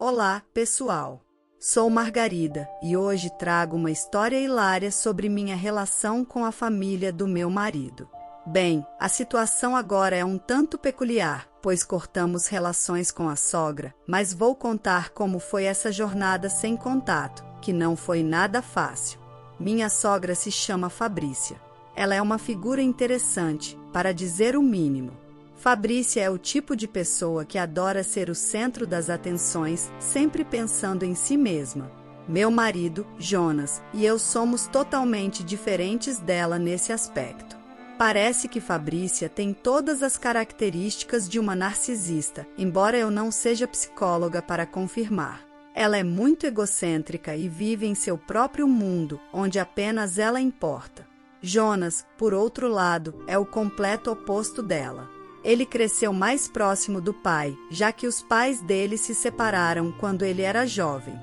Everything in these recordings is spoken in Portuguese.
Olá, pessoal! Sou Margarida e hoje trago uma história hilária sobre minha relação com a família do meu marido. Bem, a situação agora é um tanto peculiar, pois cortamos relações com a sogra, mas vou contar como foi essa jornada sem contato, que não foi nada fácil. Minha sogra se chama Fabrícia. Ela é uma figura interessante, para dizer o mínimo. Fabrícia é o tipo de pessoa que adora ser o centro das atenções, sempre pensando em si mesma. Meu marido, Jonas, e eu somos totalmente diferentes dela nesse aspecto. Parece que Fabrícia tem todas as características de uma narcisista, embora eu não seja psicóloga para confirmar. Ela é muito egocêntrica e vive em seu próprio mundo, onde apenas ela importa. Jonas, por outro lado, é o completo oposto dela. Ele cresceu mais próximo do pai, já que os pais dele se separaram quando ele era jovem.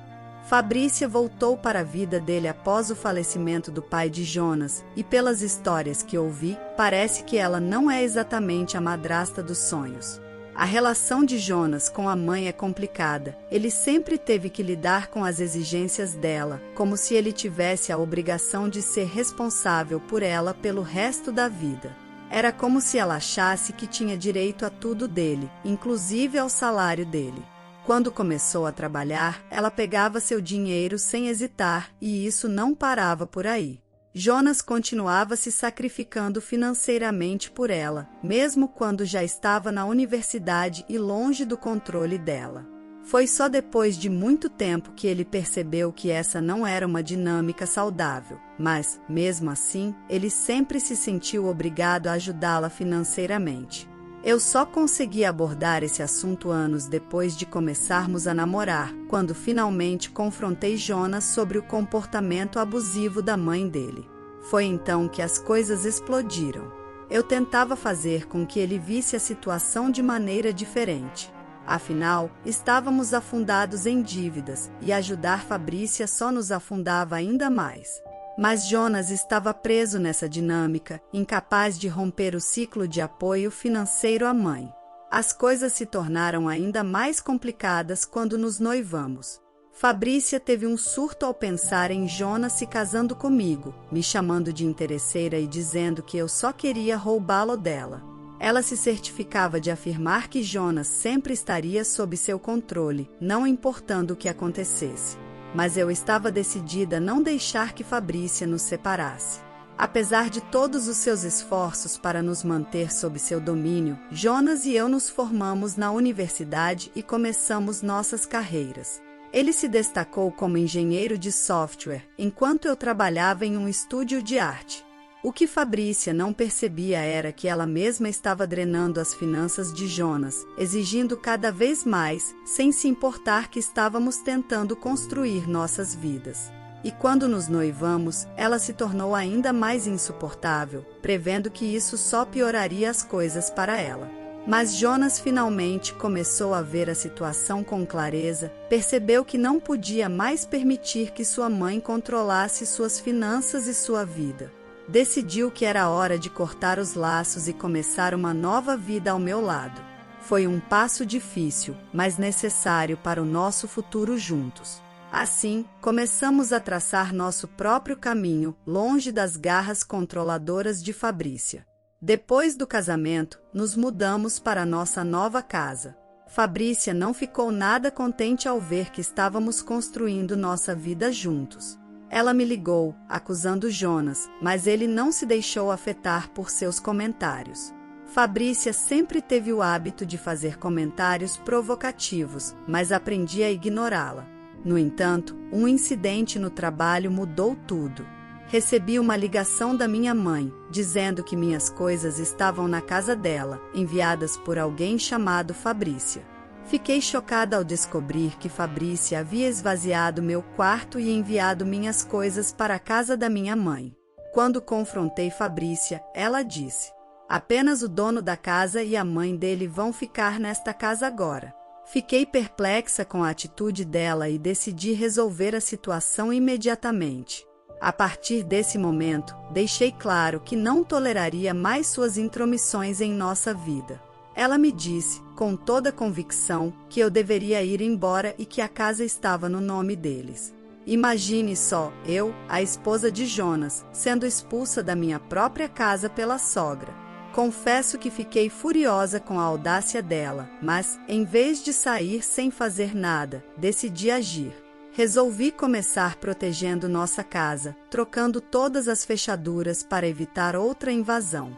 Fabrícia voltou para a vida dele após o falecimento do pai de Jonas, e pelas histórias que ouvi, parece que ela não é exatamente a madrasta dos sonhos. A relação de Jonas com a mãe é complicada. Ele sempre teve que lidar com as exigências dela, como se ele tivesse a obrigação de ser responsável por ela pelo resto da vida. Era como se ela achasse que tinha direito a tudo dele, inclusive ao salário dele. Quando começou a trabalhar, ela pegava seu dinheiro sem hesitar, e isso não parava por aí. Jonas continuava se sacrificando financeiramente por ela, mesmo quando já estava na universidade e longe do controle dela. Foi só depois de muito tempo que ele percebeu que essa não era uma dinâmica saudável, mas, mesmo assim, ele sempre se sentiu obrigado a ajudá-la financeiramente. Eu só consegui abordar esse assunto anos depois de começarmos a namorar, quando finalmente confrontei Jonas sobre o comportamento abusivo da mãe dele. Foi então que as coisas explodiram. Eu tentava fazer com que ele visse a situação de maneira diferente. Afinal, estávamos afundados em dívidas, e ajudar Fabrícia só nos afundava ainda mais. Mas Jonas estava preso nessa dinâmica, incapaz de romper o ciclo de apoio financeiro à mãe. As coisas se tornaram ainda mais complicadas quando nos noivamos. Fabrícia teve um surto ao pensar em Jonas se casando comigo, me chamando de interesseira e dizendo que eu só queria roubá-lo dela. Ela se certificava de afirmar que Jonas sempre estaria sob seu controle, não importando o que acontecesse. Mas eu estava decidida a não deixar que Fabrícia nos separasse. Apesar de todos os seus esforços para nos manter sob seu domínio, Jonas e eu nos formamos na universidade e começamos nossas carreiras. Ele se destacou como engenheiro de software, enquanto eu trabalhava em um estúdio de arte. O que Fabrícia não percebia era que ela mesma estava drenando as finanças de Jonas, exigindo cada vez mais, sem se importar que estávamos tentando construir nossas vidas. E quando nos noivamos, ela se tornou ainda mais insuportável, prevendo que isso só pioraria as coisas para ela. Mas Jonas finalmente começou a ver a situação com clareza, percebeu que não podia mais permitir que sua mãe controlasse suas finanças e sua vida. Decidiu que era hora de cortar os laços e começar uma nova vida ao meu lado. Foi um passo difícil, mas necessário para o nosso futuro juntos. Assim, começamos a traçar nosso próprio caminho, longe das garras controladoras de Fabrícia. Depois do casamento, nos mudamos para nossa nova casa. Fabrícia não ficou nada contente ao ver que estávamos construindo nossa vida juntos. Ela me ligou, acusando Jonas, mas ele não se deixou afetar por seus comentários. Fabrícia sempre teve o hábito de fazer comentários provocativos, mas aprendi a ignorá-la. No entanto, um incidente no trabalho mudou tudo. Recebi uma ligação da minha mãe, dizendo que minhas coisas estavam na casa dela, enviadas por alguém chamado Fabrícia. Fiquei chocada ao descobrir que Fabrícia havia esvaziado meu quarto e enviado minhas coisas para a casa da minha mãe. Quando confrontei Fabrícia, ela disse: "Apenas o dono da casa e a mãe dele vão ficar nesta casa agora." Fiquei perplexa com a atitude dela e decidi resolver a situação imediatamente. A partir desse momento, deixei claro que não toleraria mais suas intromissões em nossa vida. Ela me disse, com toda convicção, que eu deveria ir embora e que a casa estava no nome deles. Imagine só, eu, a esposa de Jonas, sendo expulsa da minha própria casa pela sogra. Confesso que fiquei furiosa com a audácia dela, mas, em vez de sair sem fazer nada, decidi agir. Resolvi começar protegendo nossa casa, trocando todas as fechaduras para evitar outra invasão.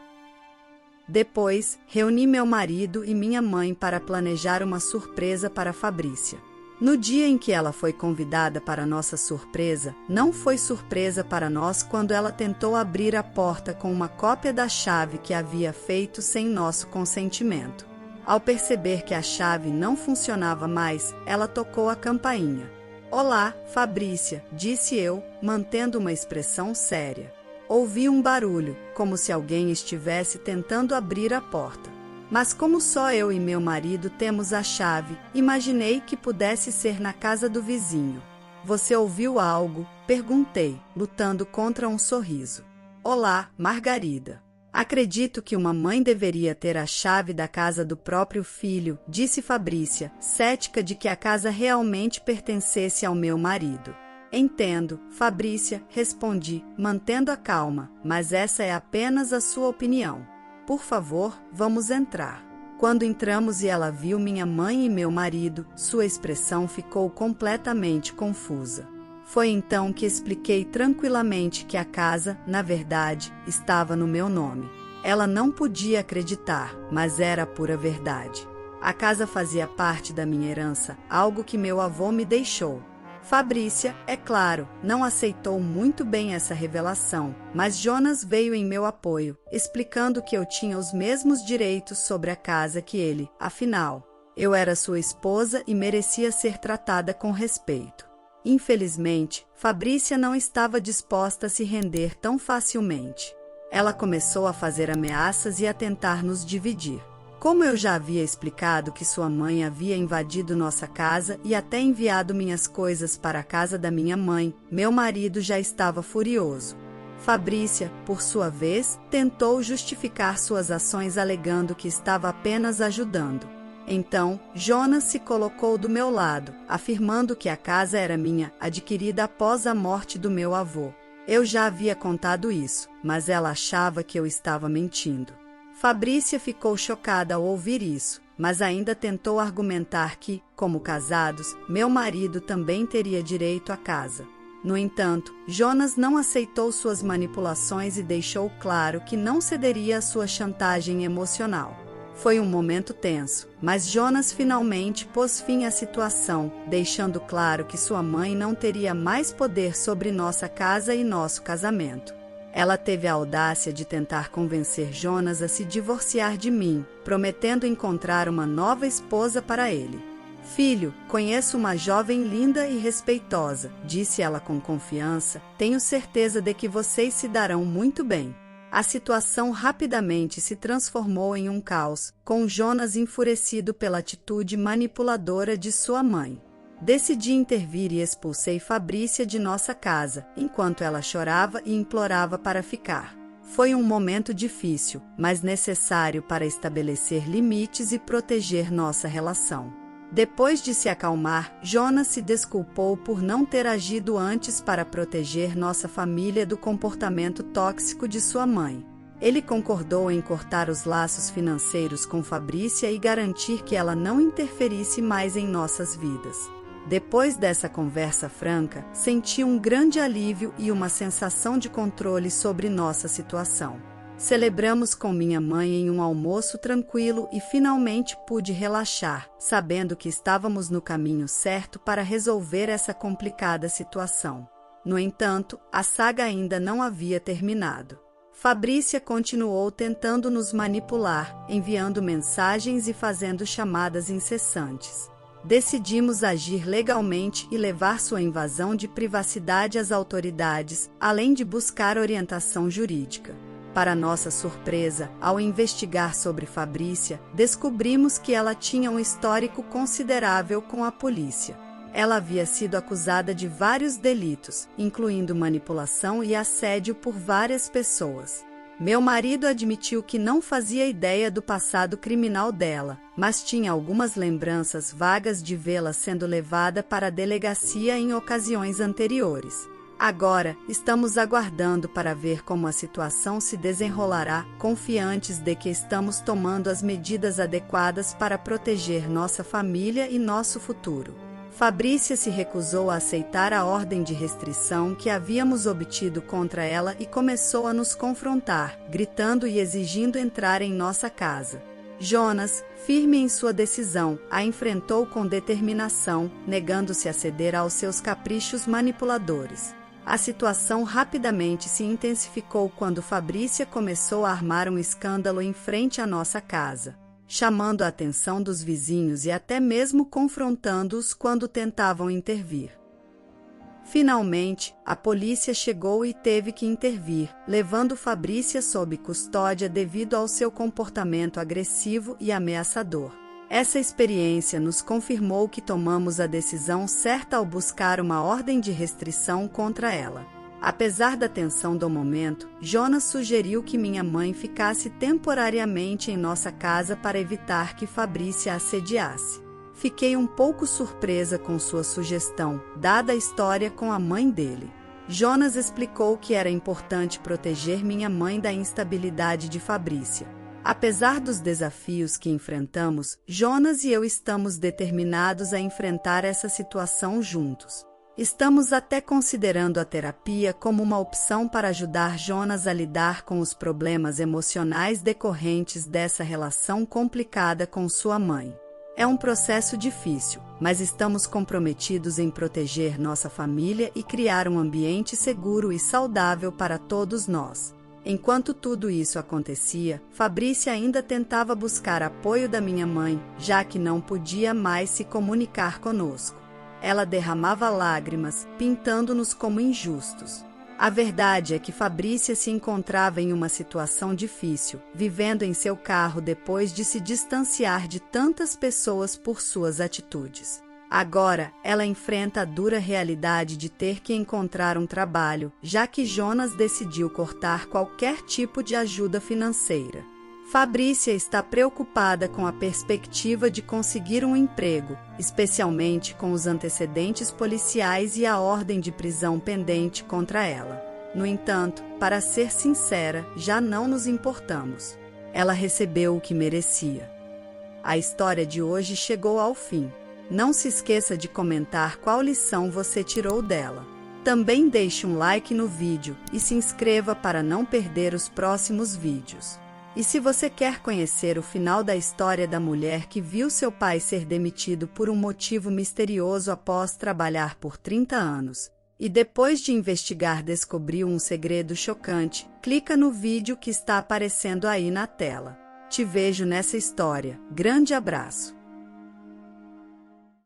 Depois, reuni meu marido e minha mãe para planejar uma surpresa para Fabrícia. No dia em que ela foi convidada para nossa surpresa, não foi surpresa para nós quando ela tentou abrir a porta com uma cópia da chave que havia feito sem nosso consentimento. Ao perceber que a chave não funcionava mais, ela tocou a campainha. "Olá, Fabrícia", disse eu, mantendo uma expressão séria. Ouvi um barulho, como se alguém estivesse tentando abrir a porta. Mas como só eu e meu marido temos a chave, imaginei que pudesse ser na casa do vizinho. "Você ouviu algo?", perguntei, lutando contra um sorriso. "Olá, Margarida. Acredito que uma mãe deveria ter a chave da casa do próprio filho", disse Fabrícia, cética de que a casa realmente pertencesse ao meu marido. "Entendo, Fabrícia", respondi, mantendo a calma, "mas essa é apenas a sua opinião. Por favor, vamos entrar." Quando entramos e ela viu minha mãe e meu marido, sua expressão ficou completamente confusa. Foi então que expliquei tranquilamente que a casa, na verdade, estava no meu nome. Ela não podia acreditar, mas era a pura verdade. A casa fazia parte da minha herança, algo que meu avô me deixou. Fabrícia, é claro, não aceitou muito bem essa revelação, mas Jonas veio em meu apoio, explicando que eu tinha os mesmos direitos sobre a casa que ele, afinal, eu era sua esposa e merecia ser tratada com respeito. Infelizmente, Fabrícia não estava disposta a se render tão facilmente. Ela começou a fazer ameaças e a tentar nos dividir. Como eu já havia explicado que sua mãe havia invadido nossa casa e até enviado minhas coisas para a casa da minha mãe, meu marido já estava furioso. Fabrícia, por sua vez, tentou justificar suas ações alegando que estava apenas ajudando. Então, Jonas se colocou do meu lado, afirmando que a casa era minha, adquirida após a morte do meu avô. Eu já havia contado isso, mas ela achava que eu estava mentindo. Fabrícia ficou chocada ao ouvir isso, mas ainda tentou argumentar que, como casados, meu marido também teria direito à casa. No entanto, Jonas não aceitou suas manipulações e deixou claro que não cederia à sua chantagem emocional. Foi um momento tenso, mas Jonas finalmente pôs fim à situação, deixando claro que sua mãe não teria mais poder sobre nossa casa e nosso casamento. Ela teve a audácia de tentar convencer Jonas a se divorciar de mim, prometendo encontrar uma nova esposa para ele. "Filho, conheço uma jovem linda e respeitosa", disse ela com confiança. "Tenho certeza de que vocês se darão muito bem." A situação rapidamente se transformou em um caos, com Jonas enfurecido pela atitude manipuladora de sua mãe. Decidi intervir e expulsei Fabrícia de nossa casa, enquanto ela chorava e implorava para ficar. Foi um momento difícil, mas necessário para estabelecer limites e proteger nossa relação. Depois de se acalmar, Jonas se desculpou por não ter agido antes para proteger nossa família do comportamento tóxico de sua mãe. Ele concordou em cortar os laços financeiros com Fabrícia e garantir que ela não interferisse mais em nossas vidas. Depois dessa conversa franca, senti um grande alívio e uma sensação de controle sobre nossa situação. Celebramos com minha mãe em um almoço tranquilo e finalmente pude relaxar, sabendo que estávamos no caminho certo para resolver essa complicada situação. No entanto, a saga ainda não havia terminado. Fabrícia continuou tentando nos manipular, enviando mensagens e fazendo chamadas incessantes. Decidimos agir legalmente e levar sua invasão de privacidade às autoridades, além de buscar orientação jurídica. Para nossa surpresa, ao investigar sobre Fabrícia, descobrimos que ela tinha um histórico considerável com a polícia. Ela havia sido acusada de vários delitos, incluindo manipulação e assédio por várias pessoas. Meu marido admitiu que não fazia ideia do passado criminal dela, mas tinha algumas lembranças vagas de vê-la sendo levada para a delegacia em ocasiões anteriores. Agora, estamos aguardando para ver como a situação se desenrolará, confiantes de que estamos tomando as medidas adequadas para proteger nossa família e nosso futuro. Fabrícia se recusou a aceitar a ordem de restrição que havíamos obtido contra ela e começou a nos confrontar, gritando e exigindo entrar em nossa casa. Jonas, firme em sua decisão, a enfrentou com determinação, negando-se a ceder aos seus caprichos manipuladores. A situação rapidamente se intensificou quando Fabrícia começou a armar um escândalo em frente à nossa casa, chamando a atenção dos vizinhos e até mesmo confrontando-os quando tentavam intervir. Finalmente, a polícia chegou e teve que intervir, levando Fabrícia sob custódia devido ao seu comportamento agressivo e ameaçador. Essa experiência nos confirmou que tomamos a decisão certa ao buscar uma ordem de restrição contra ela. Apesar da tensão do momento, Jonas sugeriu que minha mãe ficasse temporariamente em nossa casa para evitar que Fabrícia a assediasse. Fiquei um pouco surpresa com sua sugestão, dada a história com a mãe dele. Jonas explicou que era importante proteger minha mãe da instabilidade de Fabrícia. Apesar dos desafios que enfrentamos, Jonas e eu estamos determinados a enfrentar essa situação juntos. Estamos até considerando a terapia como uma opção para ajudar Jonas a lidar com os problemas emocionais decorrentes dessa relação complicada com sua mãe. É um processo difícil, mas estamos comprometidos em proteger nossa família e criar um ambiente seguro e saudável para todos nós. Enquanto tudo isso acontecia, Fabrícia ainda tentava buscar apoio da minha mãe, já que não podia mais se comunicar conosco. Ela derramava lágrimas, pintando-nos como injustos. A verdade é que Fabrícia se encontrava em uma situação difícil, vivendo em seu carro depois de se distanciar de tantas pessoas por suas atitudes. Agora, ela enfrenta a dura realidade de ter que encontrar um trabalho, já que Jonas decidiu cortar qualquer tipo de ajuda financeira. Fabrícia está preocupada com a perspectiva de conseguir um emprego, especialmente com os antecedentes policiais e a ordem de prisão pendente contra ela. No entanto, para ser sincera, já não nos importamos. Ela recebeu o que merecia. A história de hoje chegou ao fim. Não se esqueça de comentar qual lição você tirou dela. Também deixe um like no vídeo e se inscreva para não perder os próximos vídeos. E se você quer conhecer o final da história da mulher que viu seu pai ser demitido por um motivo misterioso após trabalhar por 30 anos, e depois de investigar descobriu um segredo chocante, clica no vídeo que está aparecendo aí na tela. Te vejo nessa história. Grande abraço!